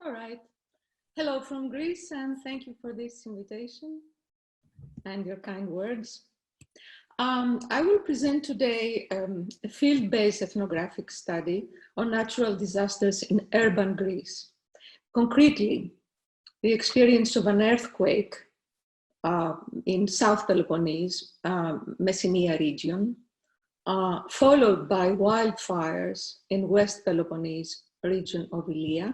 All right. Hello from Greece, and thank you for this invitation and your kind words. I will present today a field-based ethnographic study on natural disasters in urban Greece. Concretely, the experience of an earthquake in South Peloponnese, Messenia region, followed by wildfires in West Peloponnese region of Ilia,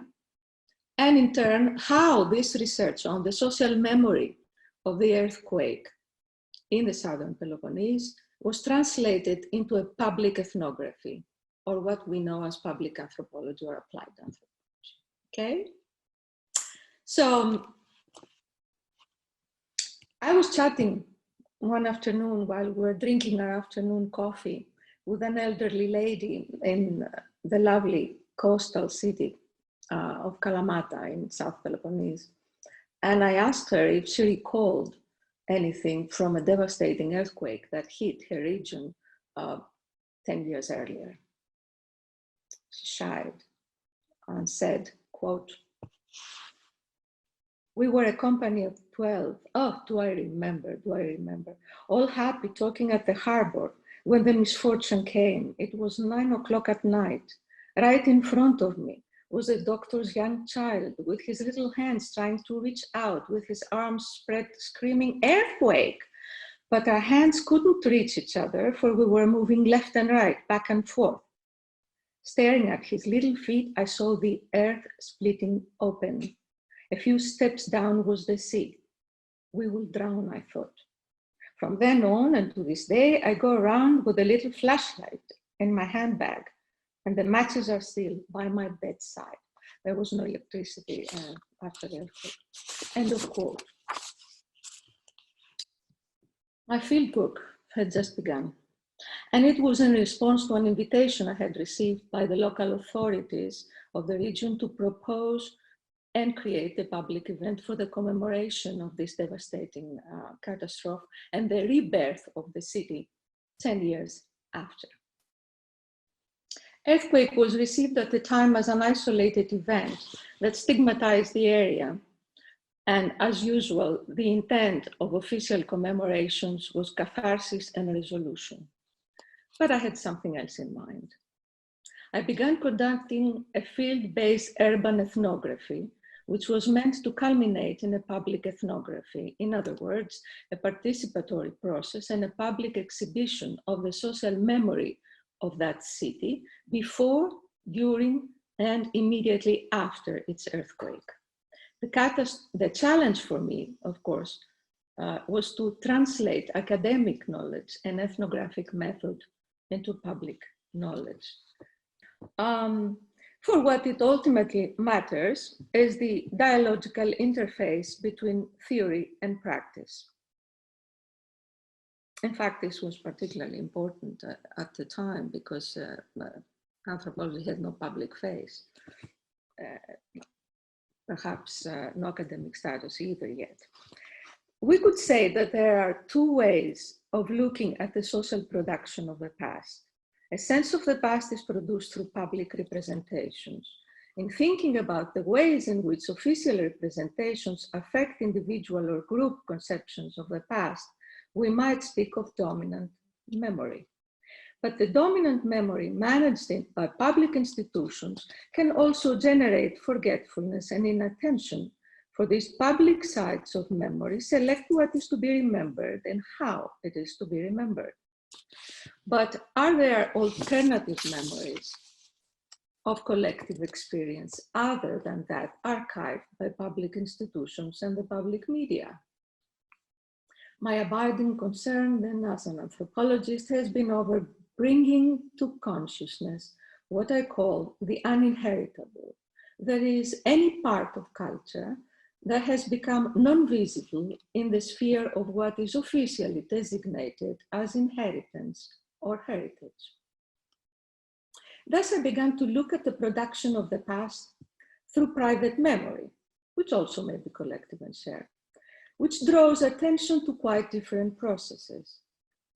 and in turn, how this research on the social memory of the earthquake in the Southern Peloponnese was translated into a public ethnography, or what we know as public anthropology or applied anthropology, okay? So I was chatting one afternoon while we were drinking our afternoon coffee with an elderly lady in the lovely coastal city of Kalamata in South Peloponnese. And I asked her if she recalled anything from a devastating earthquake that hit her region 10 years earlier. She shied and said, quote, "We were a company of 12. Oh, do I remember, all happy talking at the harbor when the misfortune came. It was 9 o'clock at night. Right in front of me was a doctor's young child with his little hands trying to reach out with his arms spread, screaming, 'Earthquake!' But our hands couldn't reach each other, for we were moving left and right, back and forth. Staring at his little feet, I saw the earth splitting open. A few steps down was the sea. We will drown, I thought. From then on and to this day, I go around with a little flashlight in my handbag, and the matches are still by my bedside." There was no electricity after the earthquake. End of quote. My field book had just begun, and it was in response to an invitation I had received by the local authorities of the region to propose and create a public event for the commemoration of this devastating catastrophe and the rebirth of the city 10 years after. Earthquake was received at the time as an isolated event that stigmatized the area. And as usual, the intent of official commemorations was catharsis and resolution. But I had something else in mind. I began conducting a field-based urban ethnography, which was meant to culminate in a public ethnography. In other words, a participatory process and a public exhibition of the social memory of that city before, during, and immediately after its earthquake. The challenge for me, of course, was to translate academic knowledge and ethnographic method into public knowledge. For what it ultimately matters is the dialogical interface between theory and practice. In fact, this was particularly important at the time because anthropology had no public face, perhaps no academic status either yet. We could say that there are two ways of looking at the social production of the past. A sense of the past is produced through public representations. In thinking about the ways in which official representations affect individual or group conceptions of the past, we might speak of dominant memory. But the dominant memory managed by public institutions can also generate forgetfulness and inattention. For these public sites of memory, select what is to be remembered and how it is to be remembered. But are there alternative memories of collective experience other than that archived by public institutions and the public media? My abiding concern then as an anthropologist has been over bringing to consciousness what I call the uninheritable. That is, any part of culture that has become non-visible in the sphere of what is officially designated as inheritance or heritage. Thus, I began to look at the production of the past through private memory, which also may be collective and shared, which draws attention to quite different processes.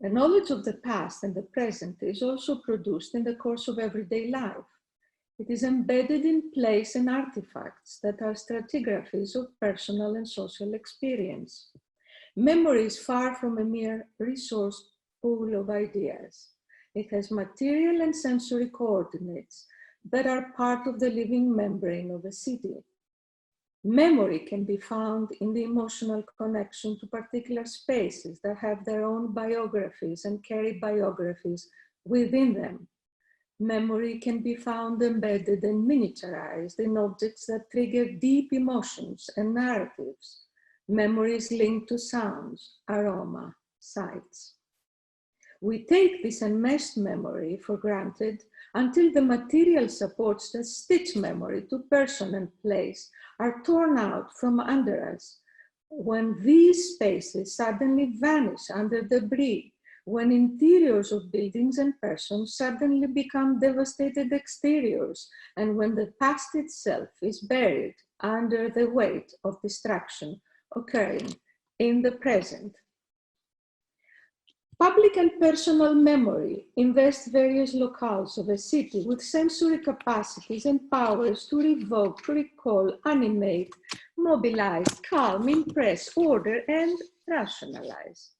The knowledge of the past and the present is also produced in the course of everyday life. It is embedded in place and artifacts that are stratigraphies of personal and social experience. Memory is far from a mere resource pool of ideas. It has material and sensory coordinates that are part of the living membrane of a city. Memory can be found in the emotional connection to particular spaces that have their own biographies and carry biographies within them. Memory can be found embedded and miniaturized in objects that trigger deep emotions and narratives. Memory is linked to sounds, aroma, sights. We take this enmeshed memory for granted until the material supports that stitch memory to person and place are torn out from under us. When these spaces suddenly vanish under debris, when interiors of buildings and persons suddenly become devastated exteriors, and when the past itself is buried under the weight of destruction occurring in the present. Public and personal memory invests various locales of a city with sensory capacities and powers to revoke, recall, animate, mobilize, calm, impress, order, and rationalize.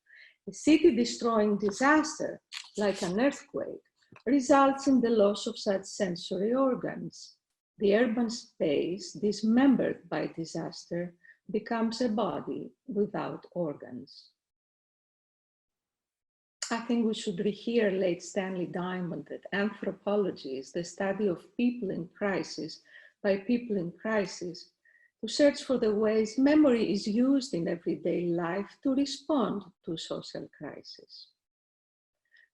A city-destroying disaster, like an earthquake, results in the loss of such sensory organs. The urban space, dismembered by disaster, becomes a body without organs. I think we should rehear late Stanley Diamond that anthropology is the study of people in crisis by people in crisis, to search for the ways memory is used in everyday life to respond to social crisis.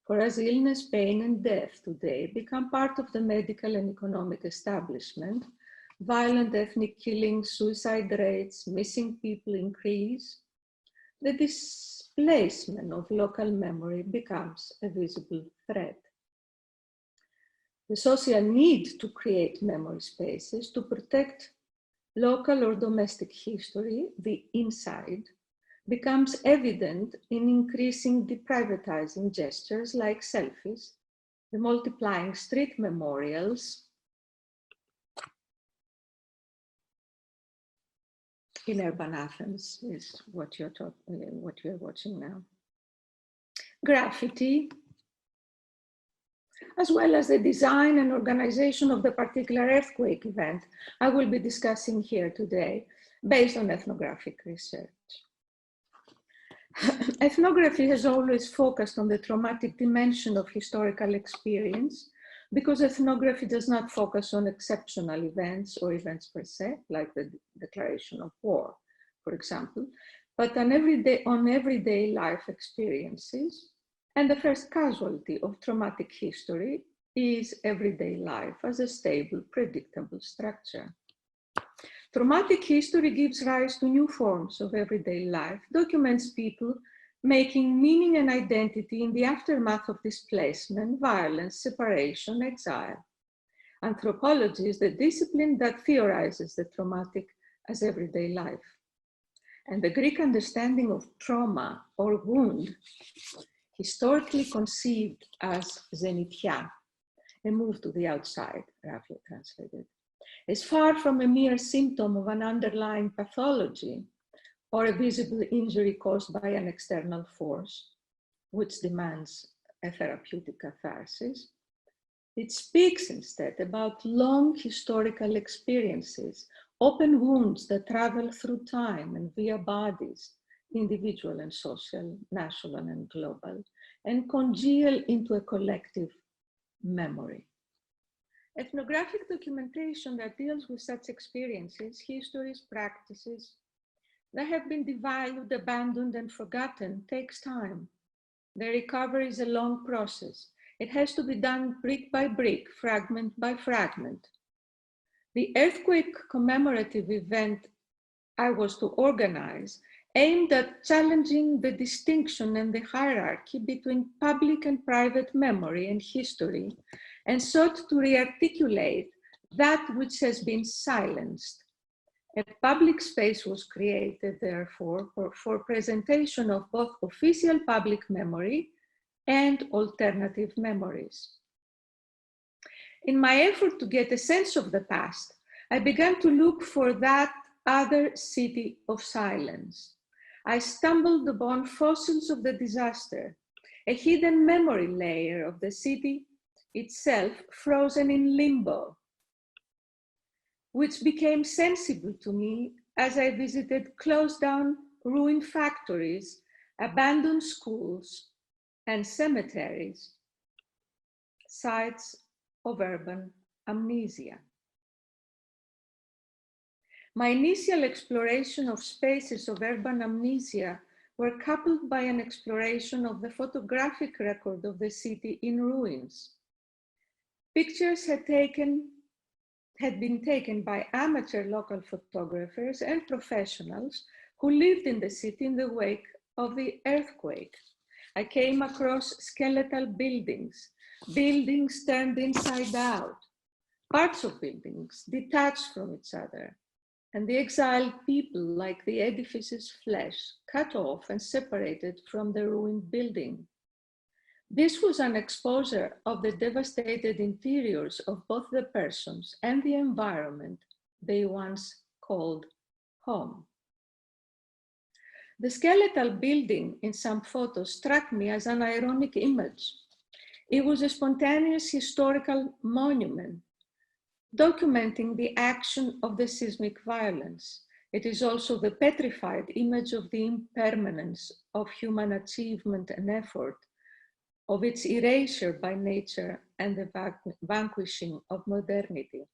For as illness, pain, and death today become part of the medical and economic establishment, violent ethnic killings, suicide rates, missing people increase, the displacement of local memory becomes a visible threat. The social need to create memory spaces to protect local or domestic history, the inside, becomes evident in increasing deprivatizing gestures like selfies, the multiplying street memorials in urban Athens is what you're watching now. Graffiti, as well as the design and organization of the particular earthquake event I will be discussing here today, based on ethnographic research. Ethnography has always focused on the traumatic dimension of historical experience, because ethnography does not focus on exceptional events or events per se, like the declaration of war, for example, but on everyday life experiences. And the first casualty of traumatic history is everyday life as a stable, predictable structure. Traumatic history gives rise to new forms of everyday life, documents people making meaning and identity in the aftermath of displacement, violence, separation, exile. Anthropology is the discipline that theorizes the traumatic as everyday life. And the Greek understanding of trauma or wound, historically conceived as xenitia, a move to the outside, roughly translated, is far from a mere symptom of an underlying pathology or a visible injury caused by an external force, which demands a therapeutic catharsis. It speaks instead about long historical experiences, open wounds that travel through time and via bodies, individual and social, national and global, and congeal into a collective memory. Ethnographic documentation that deals with such experiences, histories, practices that have been devalued, abandoned, and forgotten takes time. The recovery is a long process. It has to be done brick by brick, fragment by fragment. The earthquake commemorative event I was to organize aimed at challenging the distinction and the hierarchy between public and private memory and history, and sought to rearticulate that which has been silenced. A public space was created, therefore, for presentation of both official public memory and alternative memories. In my effort to get a sense of the past, I began to look for that other city of silence. I stumbled upon fossils of the disaster, a hidden memory layer of the city itself frozen in limbo, which became sensible to me as I visited closed down ruined factories, abandoned schools, and cemeteries, sites of urban amnesia. My initial exploration of spaces of urban amnesia were coupled by an exploration of the photographic record of the city in ruins. Pictures had been taken by amateur local photographers and professionals who lived in the city in the wake of the earthquake. I came across skeletal buildings, buildings turned inside out, parts of buildings detached from each other, and the exiled people like the edifice's flesh, cut off and separated from the ruined building. This was an exposure of the devastated interiors of both the persons and the environment they once called home. The skeletal building in some photos struck me as an ironic image. It was a spontaneous historical monument, documenting the action of the seismic violence. It is also the petrified image of the impermanence of human achievement and effort, of its erasure by nature and the vanquishing of modernity.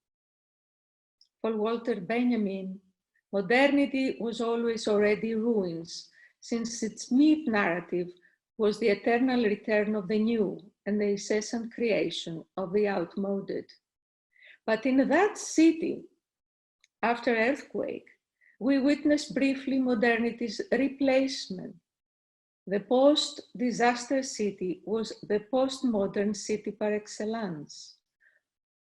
For Walter Benjamin, modernity was always already ruins, since its myth narrative was the eternal return of the new and the incessant creation of the outmoded. But in that city, after earthquake, we witnessed briefly modernity's replacement. The post-disaster city was the postmodern city par excellence,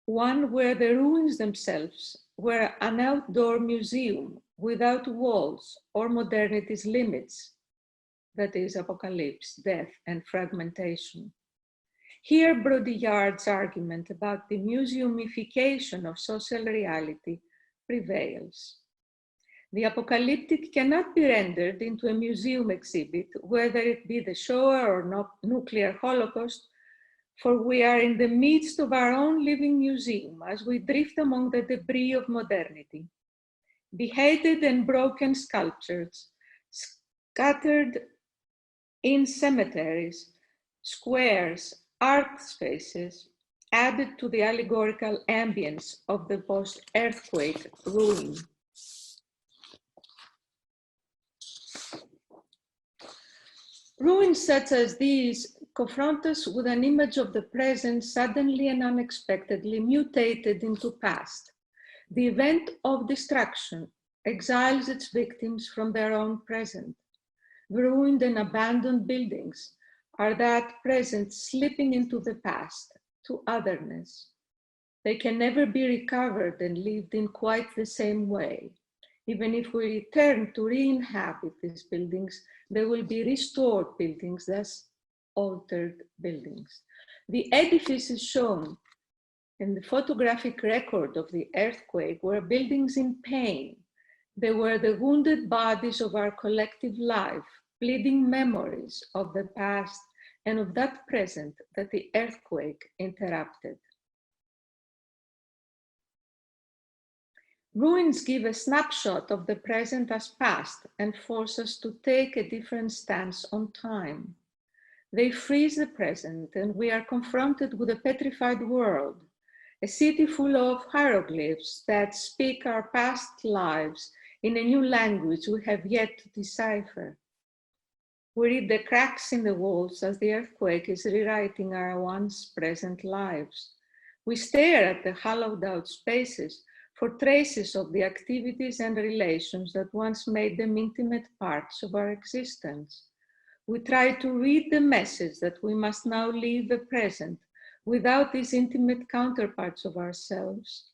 one where the ruins themselves were an outdoor museum without walls or modernity's limits, that is, apocalypse, death, and fragmentation. Here, Baudrillard's argument about the museumification of social reality prevails. The apocalyptic cannot be rendered into a museum exhibit, whether it be the Shoah or nuclear holocaust, for we are in the midst of our own living museum as we drift among the debris of modernity. Beheaded and broken sculptures, scattered in cemeteries, squares, art spaces, added to the allegorical ambience of the post-earthquake ruin. Ruins such as these confront us with an image of the present suddenly and unexpectedly mutated into past. The event of destruction exiles its victims from their own present. The ruined and abandoned buildings are that present slipping into the past, to otherness. They can never be recovered and lived in quite the same way. Even if we return to re-inhabit these buildings, they will be restored buildings, thus altered buildings. The edifices shown in the photographic record of the earthquake were buildings in pain. They were the wounded bodies of our collective life, bleeding memories of the past and of that present that the earthquake interrupted. Ruins give a snapshot of the present as past and force us to take a different stance on time. They freeze the present and we are confronted with a petrified world, a city full of hieroglyphs that speak our past lives in a new language we have yet to decipher. We read the cracks in the walls as the earthquake is rewriting our once present lives. We stare at the hollowed out spaces for traces of the activities and relations that once made them intimate parts of our existence. We try to read the message that we must now leave the present without these intimate counterparts of ourselves,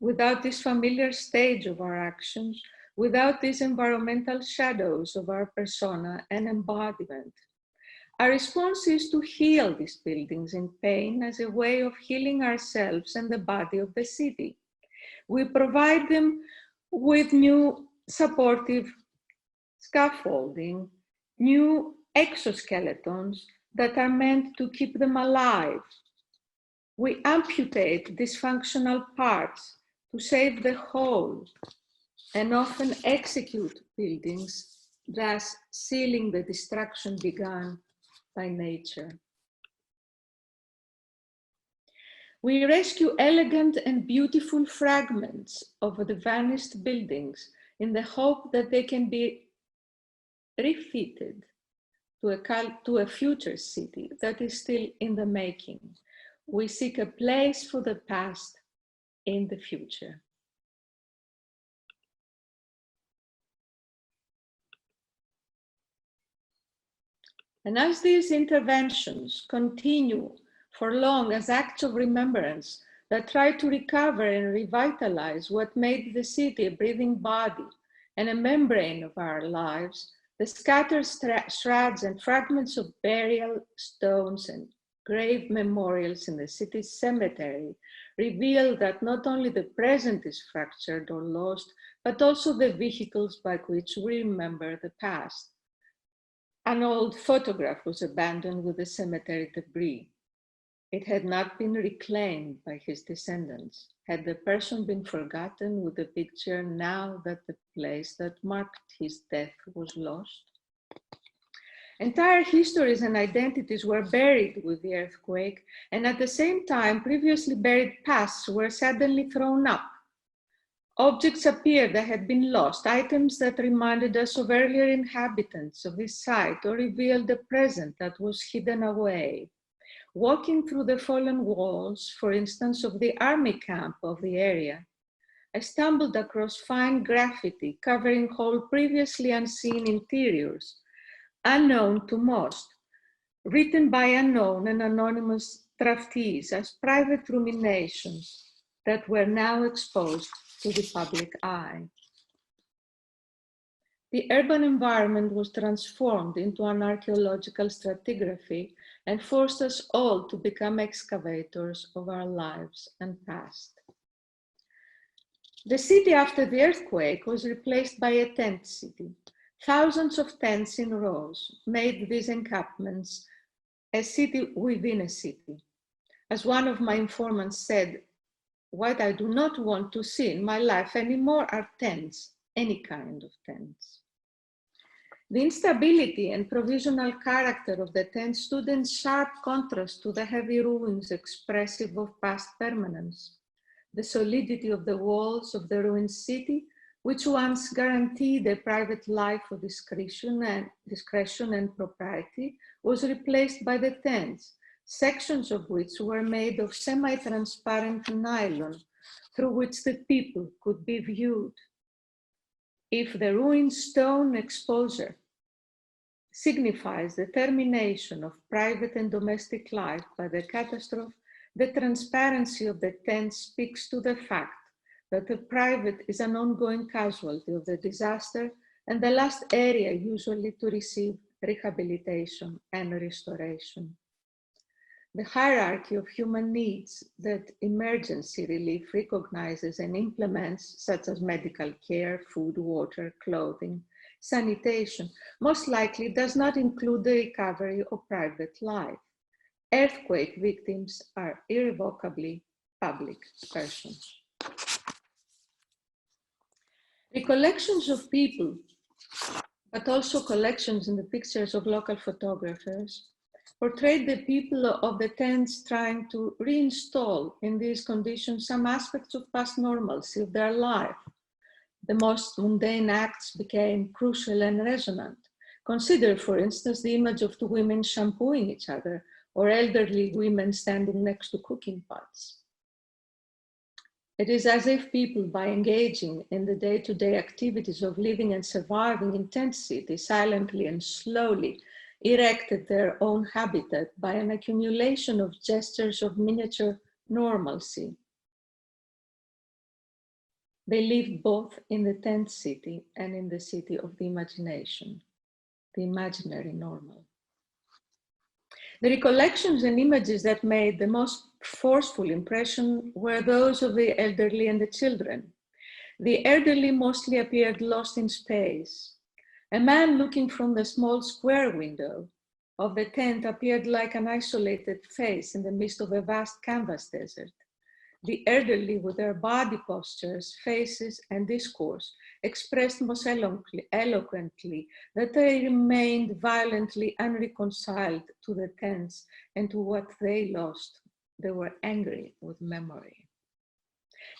without this familiar stage of our actions, without these environmental shadows of our persona and embodiment. Our response is to heal these buildings in pain as a way of healing ourselves and the body of the city. We provide them with new supportive scaffolding, new exoskeletons that are meant to keep them alive. We amputate dysfunctional parts to save the whole, and often execute buildings, thus sealing the destruction begun by nature. We rescue elegant and beautiful fragments of the vanished buildings in the hope that they can be refitted to a future city that is still in the making. We seek a place for the past in the future. And as these interventions continue for long as acts of remembrance that try to recover and revitalize what made the city a breathing body and a membrane of our lives, the scattered shreds and fragments of burial stones and grave memorials in the city's cemetery reveal that not only the present is fractured or lost, but also the vehicles by which we remember the past. An old photograph was abandoned with the cemetery debris. It had not been reclaimed by his descendants. Had the person been forgotten with the picture now that the place that marked his death was lost? Entire histories and identities were buried with the earthquake, and at the same time, previously buried pasts were suddenly thrown up. Objects appeared that had been lost, items that reminded us of earlier inhabitants of this site or revealed the present that was hidden away. Walking through the fallen walls, for instance, of the army camp of the area, I stumbled across fine graffiti covering whole previously unseen interiors, unknown to most, written by unknown and anonymous draftees as private ruminations that were now exposed to the public eye. The urban environment was transformed into an archaeological stratigraphy and forced us all to become excavators of our lives and past. The city after the earthquake was replaced by a tent city. Thousands of tents in rows made these encampments a city within a city. As one of my informants said, what I do not want to see in my life anymore are tents, any kind of tents. The instability and provisional character of the tent stood in sharp contrast to the heavy ruins expressive of past permanence. The solidity of the walls of the ruined city, which once guaranteed a private life of discretion and propriety, was replaced by the tents, sections of which were made of semi-transparent nylon through which the people could be viewed. If the ruined stone exposure signifies the termination of private and domestic life by the catastrophe, the transparency of the tent speaks to the fact that the private is an ongoing casualty of the disaster and the last area usually to receive rehabilitation and restoration. The hierarchy of human needs that emergency relief recognizes and implements, such as medical care, food, water, clothing, sanitation, most likely does not include the recovery of private life. Earthquake victims are irrevocably public persons. Recollections of people, but also collections in the pictures of local photographers, portrayed the people of the tents trying to reinstall in these conditions some aspects of past normalcy of their life. The most mundane acts became crucial and resonant. Consider, for instance, the image of two women shampooing each other or elderly women standing next to cooking pots. It is as if people, by engaging in the day-to-day activities of living and surviving in tent cities, silently and slowly erected their own habitat by an accumulation of gestures of miniature normalcy. They lived both in the tent city and in the city of the imagination, the imaginary normal. The recollections and images that made the most forceful impression were those of the elderly and the children. The elderly mostly appeared lost in space. A man looking from the small square window of the tent appeared like an isolated face in the midst of a vast canvas desert. The elderly, with their body postures, faces, and discourse, expressed most eloquently that they remained violently unreconciled to the tents and to what they lost. They were angry with memory.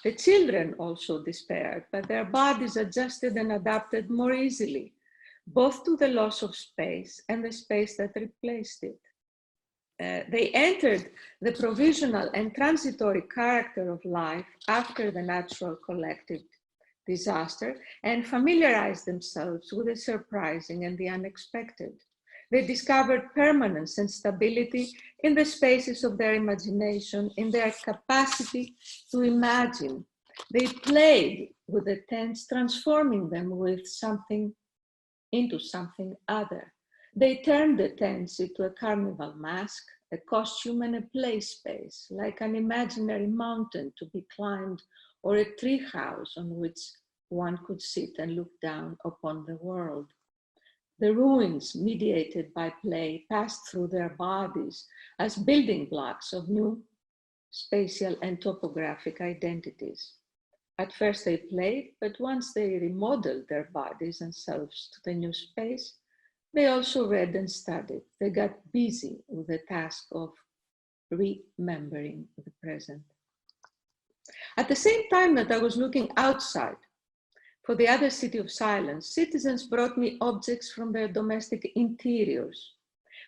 The children also despaired, but their bodies adjusted and adapted more easily, both to the loss of space and the space that replaced it. They entered the provisional and transitory character of life after the natural collective disaster and familiarized themselves with the surprising and the unexpected. They discovered permanence and stability in the spaces of their imagination, in their capacity to imagine. They played with the tents, transforming them into something other. They turned the tents into a carnival mask, a costume and a play space, like an imaginary mountain to be climbed or a tree house on which one could sit and look down upon the world. The ruins, mediated by play, passed through their bodies as building blocks of new spatial and topographic identities. At first they played, but once they remodeled their bodies and selves to the new space, they also read and studied. They got busy with the task of remembering the present. At the same time that I was looking outside for the other city of silence, citizens brought me objects from their domestic interiors,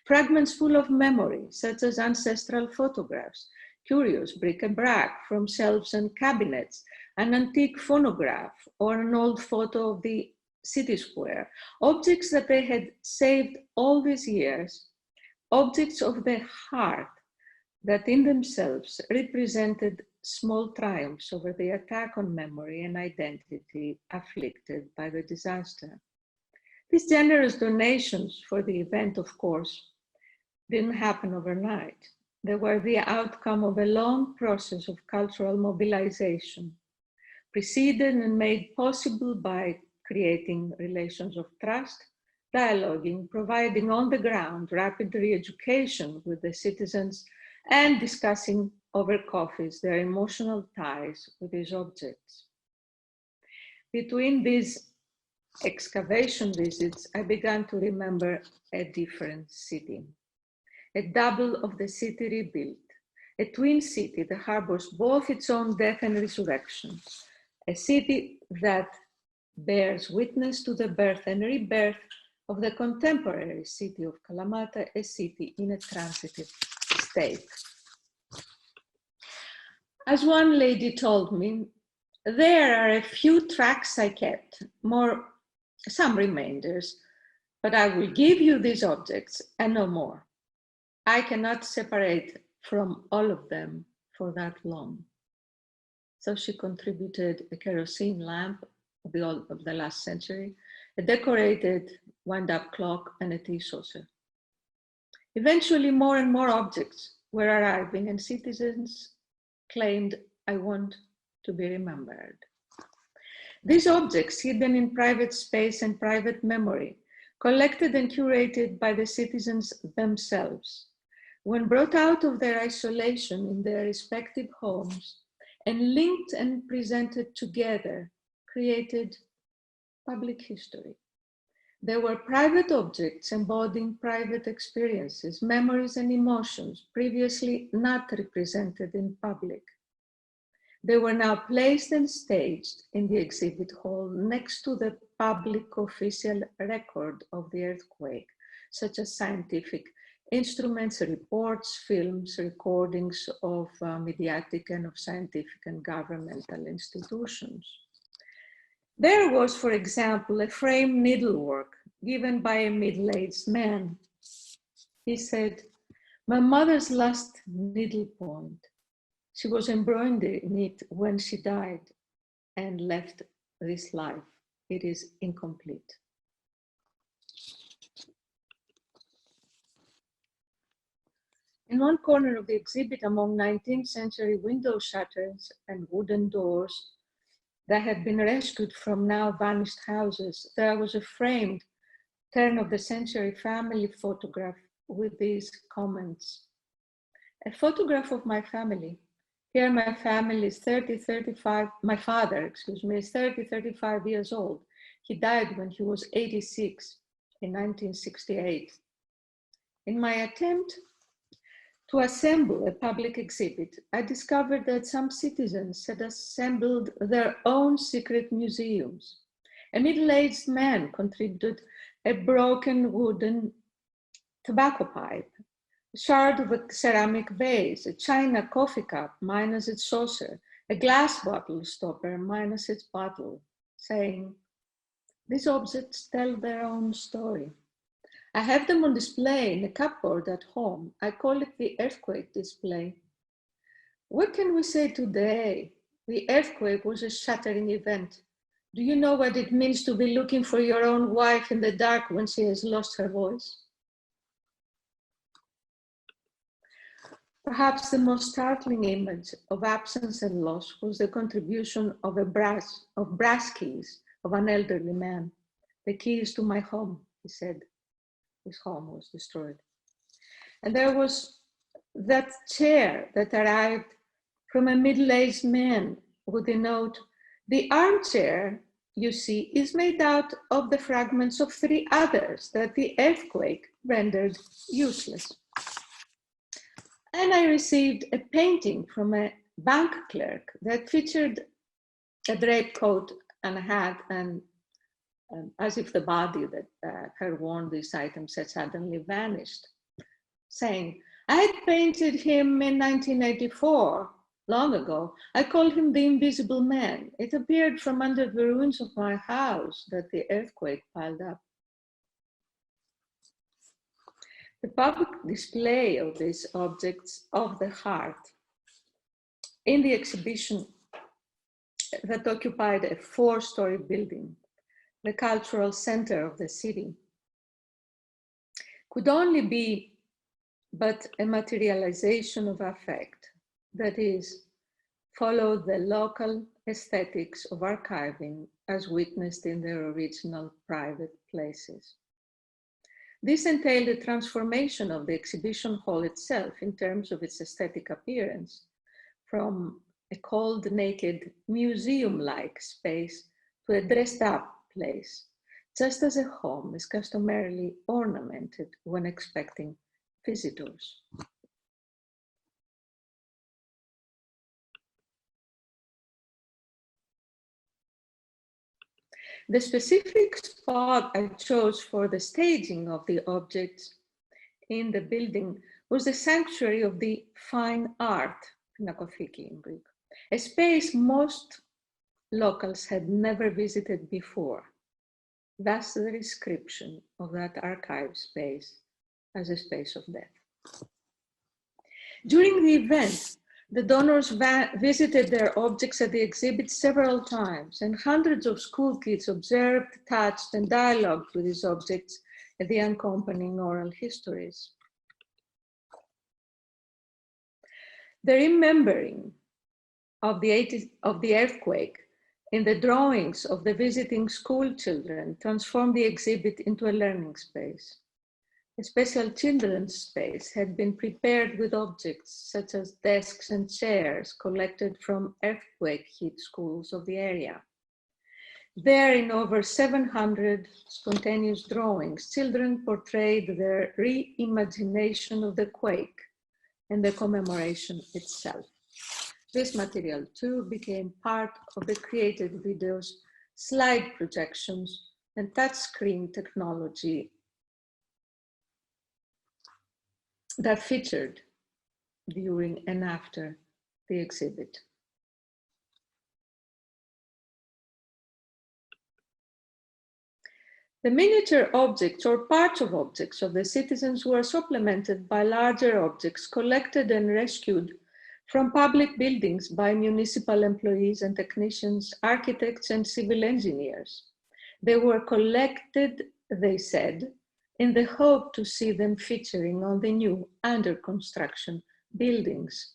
fragments full of memory, such as ancestral photographs, curious bric-a-brac from shelves and cabinets, an antique phonograph, or an old photo of the city square, objects that they had saved all these years, objects of the heart that in themselves represented small triumphs over the attack on memory and identity afflicted by the disaster. These generous donations for the event, of course, didn't happen overnight. They were the outcome of a long process of cultural mobilization, preceded and made possible by creating relations of trust, dialoguing, providing on the ground rapid re-education with the citizens, and discussing over coffees their emotional ties with these objects. Between these excavation visits, I began to remember a different city, a double of the city rebuilt, a twin city that harbors both its own death and resurrection, a city that bears witness to the birth and rebirth of the contemporary city of Kalamata, a city in a transitive state. As one lady told me, there are a few tracks I kept, some remainders, but I will give you these objects and no more. I cannot separate from all of them for that long. So she contributed a kerosene lamp of the last century, a decorated wind-up clock, and a tea saucer. Eventually, more and more objects were arriving, and citizens claimed, "I want to be remembered." These objects, hidden in private space and private memory, collected and curated by the citizens themselves, when brought out of their isolation in their respective homes and linked and presented together, created public history. There were private objects embodying private experiences, memories, and emotions previously not represented in public. They were now placed and staged in the exhibit hall next to the public official record of the earthquake, such as scientific instruments, reports, films, recordings of mediatic and of scientific and governmental institutions. There was, for example, a framed needlework given by a middle-aged man. He said, "My mother's last needle point. She was embroidering it when she died and left this life. It is incomplete." In one corner of the exhibit, among 19th century window shutters and wooden doors that had been rescued from now vanished houses, there was a framed turn of the century family photograph with these comments. A photograph of my family. Here my family is 35, my father, is 35 years old. He died when he was 86 in 1968. In my attempt to assemble a public exhibit, I discovered that some citizens had assembled their own secret museums. A middle-aged man contributed a broken wooden tobacco pipe, a shard of a ceramic vase, a china coffee cup minus its saucer, a glass bottle stopper minus its bottle, saying, "These objects tell their own story." I have them on display in a cupboard at home. I call it the earthquake display. What can we say today? The earthquake was a shattering event. Do you know what it means to be looking for your own wife in the dark when she has lost her voice? Perhaps the most startling image of absence and loss was the contribution of brass keys of an elderly man. "The keys to my home," he said. His home was destroyed. And there was that chair that arrived from a middle-aged man with the note, "The armchair, you see, is made out of the fragments of 3 others that the earthquake rendered useless." And I received a painting from a bank clerk that featured a draped coat and a hat, and as if the body that had worn these items had suddenly vanished, saying, "I had painted him in 1984, long ago. I called him the Invisible Man. It appeared from under the ruins of my house that the earthquake piled up." The public display of these objects of the heart in the exhibition that occupied a 4-story building, the cultural center of the city, could only be but a materialization of affect, that is, follow the local aesthetics of archiving as witnessed in their original private places. This entailed a transformation of the exhibition hall itself in terms of its aesthetic appearance, from a cold, naked, museum-like space to a dressed-up place, just as a home is customarily ornamented when expecting visitors. The specific spot I chose for the staging of the objects in the building was the sanctuary of the fine art, pinakotheki in Greek, a space most locals had never visited before. Thus the description of that archive space as a space of death. During the event, the donors visited their objects at the exhibit several times, and hundreds of school kids observed, touched, and dialogued with these objects and the accompanying oral histories. The remembering of the earthquake in the drawings of the visiting school children transformed the exhibit into a learning space. A special children's space had been prepared with objects such as desks and chairs collected from earthquake-hit schools of the area. There, in over 700 spontaneous drawings, children portrayed their reimagination of the quake and the commemoration itself. This material too became part of the created videos, slide projections, and touchscreen technology that featured during and after the exhibit. The miniature objects or parts of objects of the citizens were supplemented by larger objects collected and rescued from public buildings by municipal employees and technicians, architects, and civil engineers. They were collected, they said, in the hope to see them featuring on the new under construction buildings.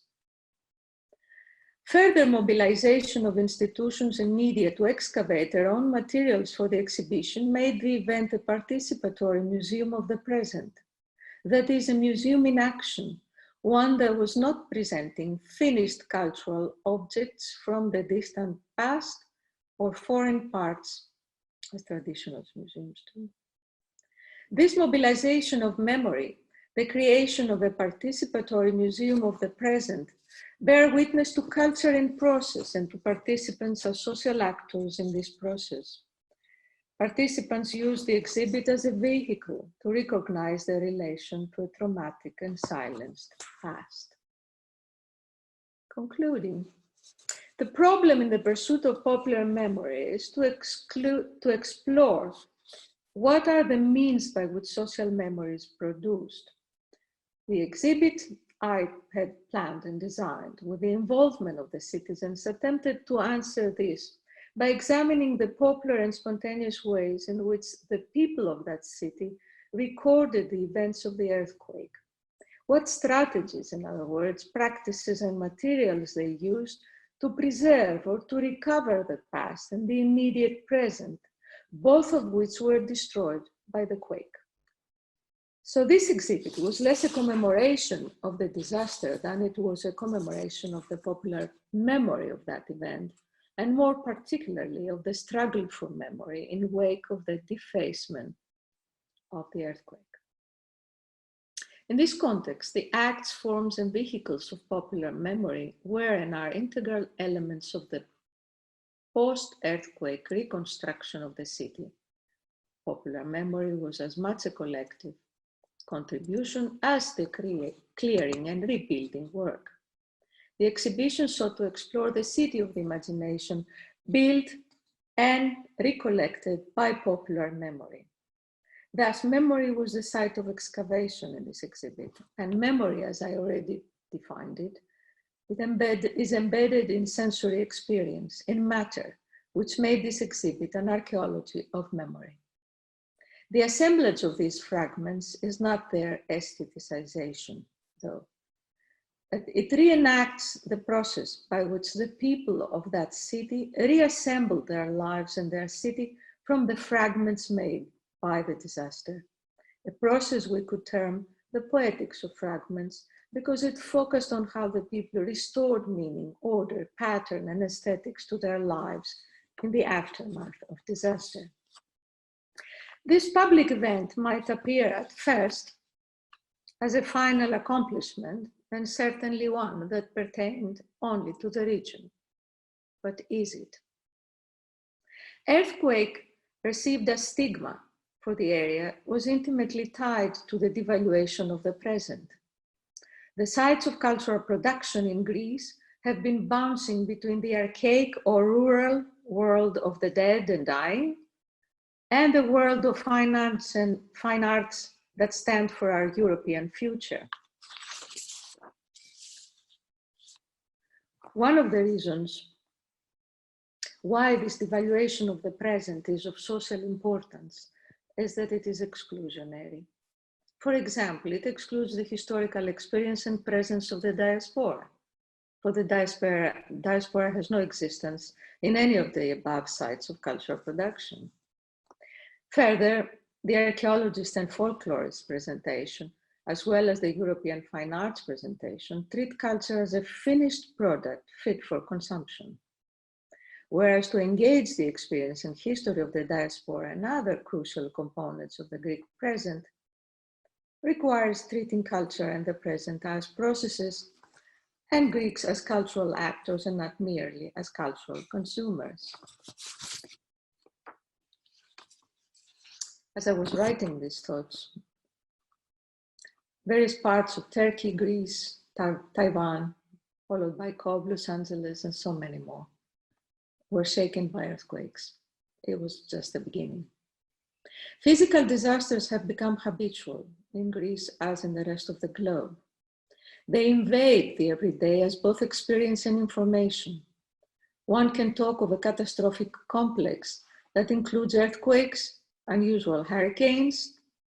Further mobilization of institutions and media to excavate their own materials for the exhibition made the event a participatory museum of the present. That is, a museum in action, one that was not presenting finished cultural objects from the distant past or foreign parts, as traditional museums do. This mobilization of memory, the creation of a participatory museum of the present, bear witness to culture in process and to participants as social actors in this process. Participants use the exhibit as a vehicle to recognize their relation to a traumatic and silenced past. Concluding, the problem in the pursuit of popular memory is to explore what are the means by which social memory is produced. The exhibit I had planned and designed with the involvement of the citizens attempted to answer this by examining the popular and spontaneous ways in which the people of that city recorded the events of the earthquake. What strategies, in other words, practices and materials they used to preserve or to recover the past and the immediate present, both of which were destroyed by the quake. So this exhibit was less a commemoration of the disaster than it was a commemoration of the popular memory of that event, and more particularly of the struggle for memory in wake of the defacement of the earthquake. In this context, the acts, forms, and vehicles of popular memory were and are integral elements of the post-earthquake reconstruction of the city. Popular memory was as much a collective contribution as the clearing and rebuilding work. The exhibition sought to explore the city of the imagination, built and recollected by popular memory. Thus, memory was the site of excavation in this exhibit, and memory, as I already defined it, is embedded in sensory experience, in matter, which made this exhibit an archaeology of memory. The assemblage of these fragments is not their aestheticization, though. It reenacts the process by which the people of that city reassembled their lives and their city from the fragments made by the disaster, a process we could term the poetics of fragments, because it focused on how the people restored meaning, order, pattern, and aesthetics to their lives in the aftermath of disaster. This public event might appear at first as a final accomplishment, and certainly one that pertained only to the region. But is it? Earthquake, perceived as stigma for the area, was intimately tied to the devaluation of the present. The sites of cultural production in Greece have been bouncing between the archaic or rural world of the dead and dying and the world of finance and fine arts that stand for our European future. One of the reasons why this devaluation of the present is of social importance is that it is exclusionary. For example, it excludes the historical experience and presence of the diaspora. For the diaspora has no existence in any of the above sites of cultural production. Further, the archaeologist and folklorist presentation, as well as the European fine arts presentation, treat culture as a finished product fit for consumption. Whereas to engage the experience and history of the diaspora and other crucial components of the Greek present requires treating culture and the present as processes and Greeks as cultural actors and not merely as cultural consumers. As I was writing these thoughts, various parts of Turkey, Greece, Taiwan, followed by Kobe, Los Angeles, and so many more, were shaken by earthquakes. It was just the beginning. Physical disasters have become habitual in Greece as in the rest of the globe. They invade the everyday as both experience and information. One can talk of a catastrophic complex that includes earthquakes, unusual hurricanes,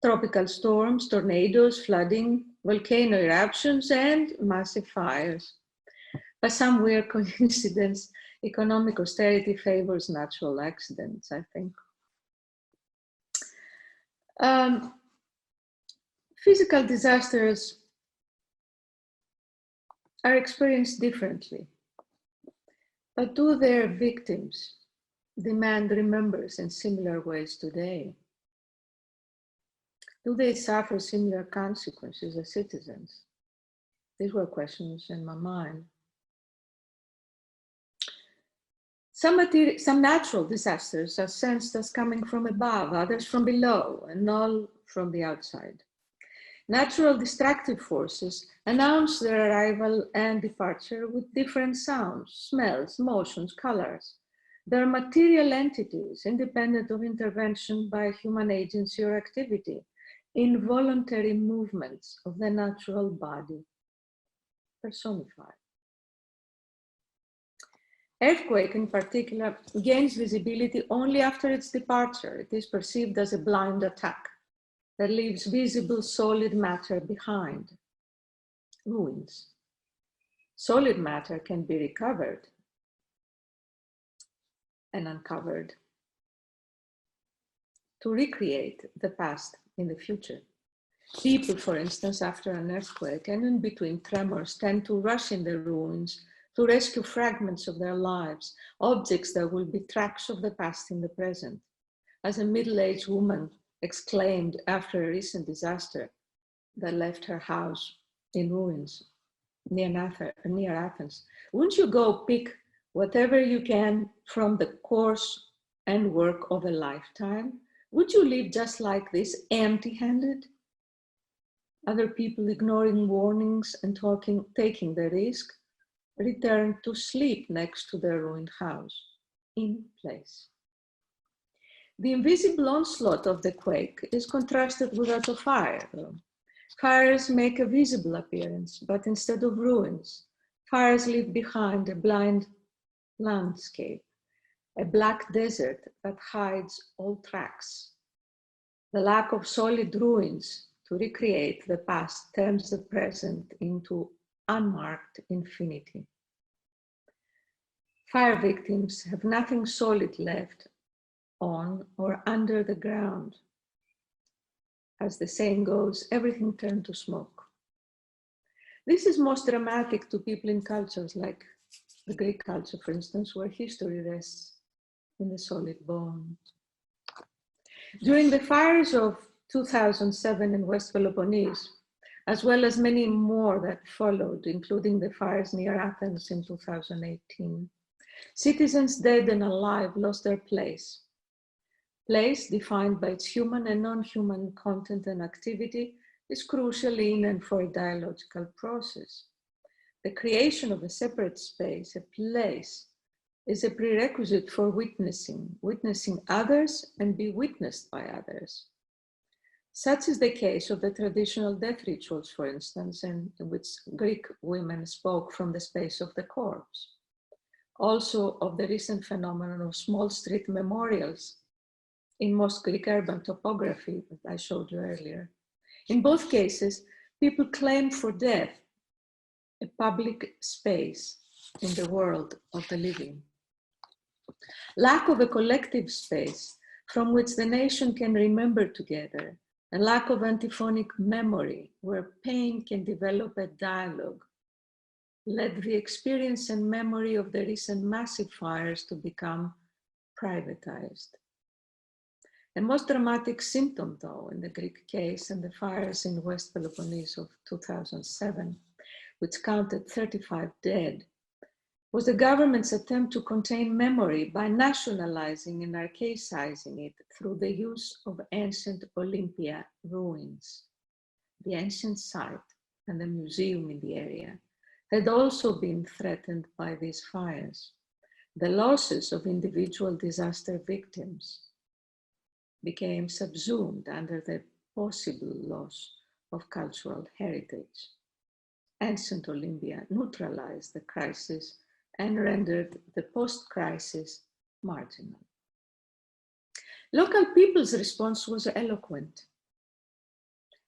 tropical storms, tornadoes, flooding, volcano eruptions, and massive fires. By some weird coincidence, economic austerity favors natural accidents, I think. Physical disasters are experienced differently, but do their victims demand remembrance in similar ways today? Do they suffer similar consequences as citizens? These were questions in my mind. Some natural disasters are sensed as coming from above, others from below, and all from the outside. Natural destructive forces announce their arrival and departure with different sounds, smells, motions, colors. They are material entities independent of intervention by human agency or activity, involuntary movements of the natural body, personified. Earthquake in particular gains visibility only after its departure. It is perceived as a blind attack that leaves visible solid matter behind, ruins. Solid matter can be recovered and uncovered to recreate the past in the future. People, for instance, after an earthquake and in between tremors, tend to rush in the ruins to rescue fragments of their lives, objects that will be tracks of the past in the present. As a middle-aged woman exclaimed after a recent disaster that left her house in ruins near Athens, wouldn't you go pick whatever you can from the course and work of a lifetime? Would you live just like this, empty-handed? Other people, ignoring warnings and taking the risk, returned to sleep next to their ruined house, in place. The invisible onslaught of the quake is contrasted with that of fire. Fires make a visible appearance, but instead of ruins, fires leave behind a blind landscape, a black desert that hides all tracks. The lack of solid ruins to recreate the past turns the present into unmarked infinity. Fire victims have nothing solid left on or under the ground. As the saying goes, everything turned to smoke. This is most dramatic to people in cultures like the Greek culture, for instance, where history rests in the solid bone. During the fires of 2007 in West Peloponnese, as well as many more that followed, including the fires near Athens in 2018, citizens dead and alive lost their place. Place defined by its human and non-human content and activity is crucial in and for a dialogical process. The creation of a separate space, a place, is a prerequisite for witnessing others and be witnessed by others. Such is the case of the traditional death rituals, for instance, in which Greek women spoke from the space of the corpse. Also of the recent phenomenon of small street memorials in most Greek urban topography that I showed you earlier. In both cases, people claim for death a public space in the world of the living. Lack of a collective space from which the nation can remember together, and lack of antiphonic memory where pain can develop a dialogue, led the experience and memory of the recent massive fires to become privatized. A most dramatic symptom, though, in the Greek case and the fires in West Peloponnese of 2007, which counted 35 dead, was the government's attempt to contain memory by nationalizing and archaicizing it through the use of ancient Olympia ruins. The ancient site and the museum in the area had also been threatened by these fires. The losses of individual disaster victims became subsumed under the possible loss of cultural heritage. Ancient Olympia neutralized the crisis and rendered the post-crisis marginal. Local people's response was eloquent.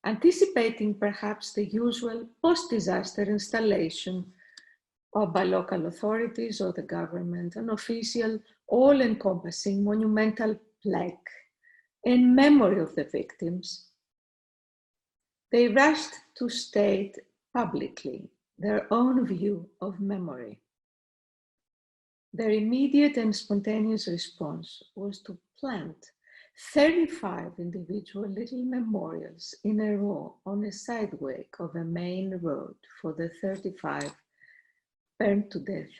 anticipating perhaps the usual post-disaster installation or by local authorities or the government, an official, all-encompassing monumental plaque in memory of the victims. They rushed to state publicly their own view of memory. Their immediate and spontaneous response was to plant 35 individual little memorials in a row on a sidewalk of a main road for the 35 burned to death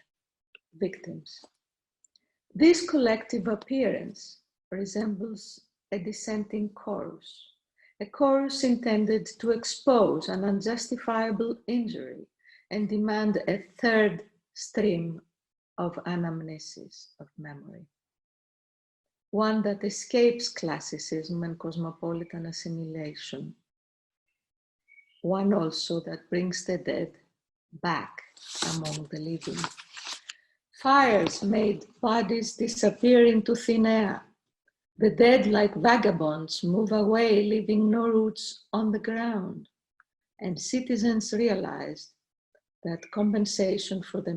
victims. This collective appearance resembles a dissenting chorus, a chorus intended to expose an unjustifiable injury and demand a third stream of anamnesis of memory, one that escapes classicism and cosmopolitan assimilation, one also that brings the dead back among the living. Fires made bodies disappear into thin air. The dead, like vagabonds, move away, leaving no roots on the ground. And citizens realized that compensation for the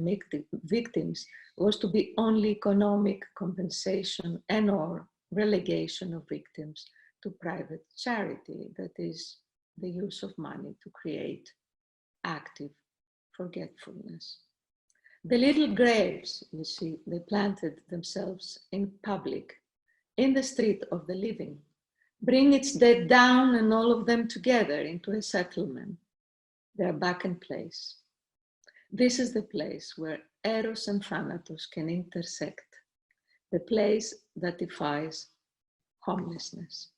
victims was to be only economic compensation and or relegation of victims to private charity, that is, the use of money to create active forgetfulness. The little graves, you see, they planted themselves in public, in the street of the living, bring its dead down and all of them together into a settlement. They're back in place. This is the place where Eros and Thanatos can intersect, the place that defies homelessness.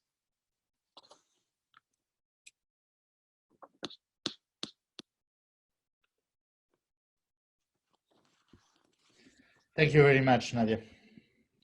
Thank you very much, Nadia.